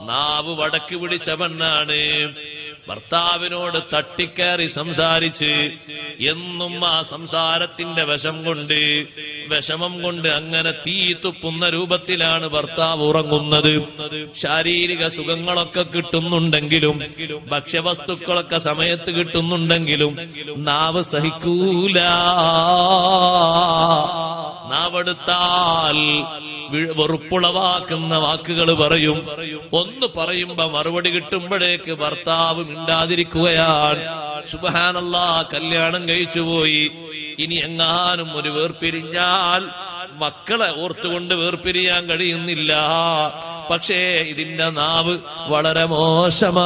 നാവ് വടക്ക് പിടിച്ച പെണ്ണാണ്. ഭർത്താവിനോട് തട്ടിക്കയറി സംസാരിച്ച് എന്നും ആ സംസാരത്തിന്റെ വിഷമം കൊണ്ട് അങ്ങനെ തീ തുപ്പുന്ന രൂപത്തിലാണ് ഭർത്താവ് ഉറങ്ങുന്നത്. ശാരീരിക സുഖങ്ങളൊക്കെ കിട്ടുന്നുണ്ടെങ്കിലും ഭക്ഷ്യവസ്തുക്കളൊക്കെ സമയത്ത് കിട്ടുന്നുണ്ടെങ്കിലും നാവ് സഹിക്കൂല. നാവെടുത്താൽ വെറുപ്പുളവാക്കുന്ന വാക്കുകൾ പറയും. ഒന്ന് പറയുമ്പോ മറുപടി കിട്ടുമ്പോഴേക്ക് ഭർത്താവ് മിണ്ടാതിരിക്കുകയാണ്. സുബ്ഹാനല്ലാഹ്, കല്യാണം കഴിച്ചുപോയി. ഇനി എങ്ങാനും ഒരു വേർപിരിഞ്ഞാൽ മക്കളെ ഓർത്തുകൊണ്ട് വേർപിരിയാൻ കഴിയുന്നില്ല. പക്ഷേ ഇതിന്റെ നാവ് വളരെ മോശമാണ്.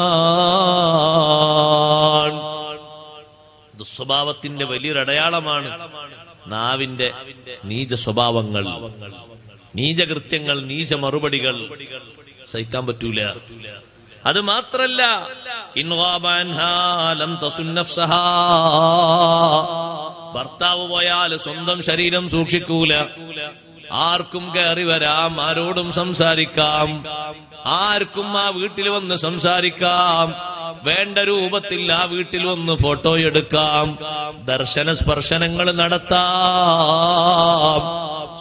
ദുസ്വഭാവത്തിന്റെ വലിയൊരു അടയാളമാണ് നാവിന്റെ നീച സ്വഭാവങ്ങൾ, നീചകൃത്യങ്ങൾ, നീച മറുപടികൾ. സഹിക്കാൻ പറ്റൂല. അത് മാത്രല്ല, ഭർത്താവ് പോയാൽ സ്വന്തം ശരീരം സൂക്ഷിക്കൂല. ആർക്കും കയറി വരാം, ആരോടും സംസാരിക്കാം, ആർക്കും ആ വീട്ടിൽ വന്ന് സംസാരിക്കാം, വേണ്ട രൂപത്തിൽ ആ വീട്ടിൽ വന്ന് ഫോട്ടോ എടുക്കാം, ദർശന സ്പർശനങ്ങൾ നടത്താം.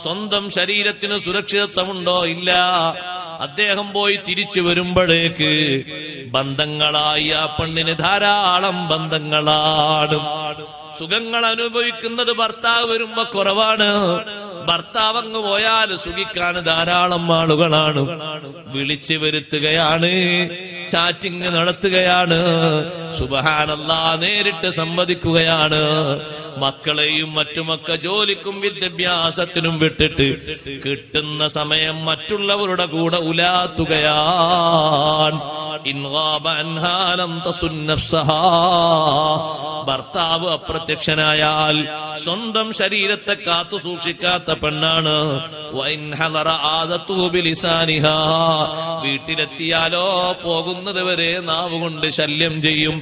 സ്വന്തം ശരീരത്തിന് സുരക്ഷിതത്വമുണ്ടോ? ഇല്ല. അദ്ദേഹം പോയി തിരിച്ചു വരുമ്പോഴേക്ക് ബന്ധങ്ങളായി ആ പെണ്ണിന് ധാരാളം ബന്ധങ്ങളാണ്. സുഖങ്ങൾ അനുഭവിക്കുന്നത് ഭർത്താവ് വരുമ്പോ കുറവാണ്. ഭർത്താവ് അങ്ങ് പോയാൽ സുഖിക്കാൻ ധാരാളം ആളുകളാണ്. വിളിച്ചു വരുത്തുകയാണ്, ചാറ്റിംഗ് നടത്തുകയാണ്, സുബ്ഹാനല്ലാഹ്, നേരിട്ട് സംവദിക്കുകയാണ്. മക്കളെയും മറ്റുമൊക്കെ ജോലിക്കും വിദ്യാഭ്യാസത്തിനും വിട്ടിട്ട് കിട്ടുന്ന സമയം മറ്റുള്ളവരുടെ കൂടെ ഉലാത്തുകയാണ്. ഭർത്താവ് അപ്രത്യക്ഷനായാൽ സ്വന്തം ശരീരത്തെ കാത്തു സൂക്ഷിക്കാത്ത പെണ്ണാണ്. വീട്ടിലെത്തിയാലോ പോകുന്നത് വരെ നാവുകൊണ്ട് ശല്യം ചെയ്യും.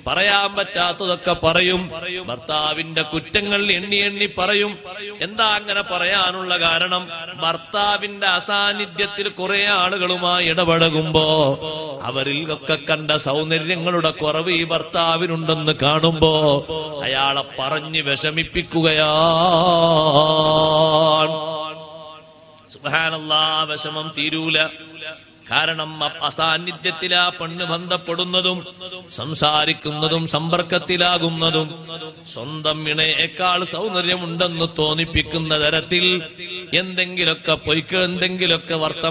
പറയാൻ പറ്റാത്തതൊക്കെ പറയും. ഭർത്താവിന്റെ കുറ്റങ്ങൾ എണ്ണി എണ്ണി പറയും. എന്താ അങ്ങനെ പറയാനുള്ള കാരണം? ഭർത്താവിന്റെ അസാന്നിധ്യത്തിൽ കുറെ ആളുകളുമായി ഇടപഴകുമ്പോ അവരിൽ ഒക്കെ കണ്ട സൗന്ദര്യങ്ങളുടെ കുറവ് ഈ ഭർത്താവിനുണ്ടെന്ന് കാണുമ്പോ അയാളെ പറഞ്ഞ് വിഷമിപ്പിക്കുകയാണ്. സുബ്ഹാനല്ലാഹ്, വിഷമം തീരൂല. കാരണം അസാന്നിധ്യത്തിൽ ആ പെണ്ണ് ബന്ധപ്പെടുന്നതും സംസാരിക്കുന്നതും സമ്പർക്കത്തിലാകുന്നതും സ്വന്തം ഇണയേക്കാൾ സൗന്ദര്യമുണ്ടെന്ന് തോന്നിപ്പിക്കുന്ന തരത്തിൽ എന്തെങ്കിലൊക്കെ വർത്തമാനം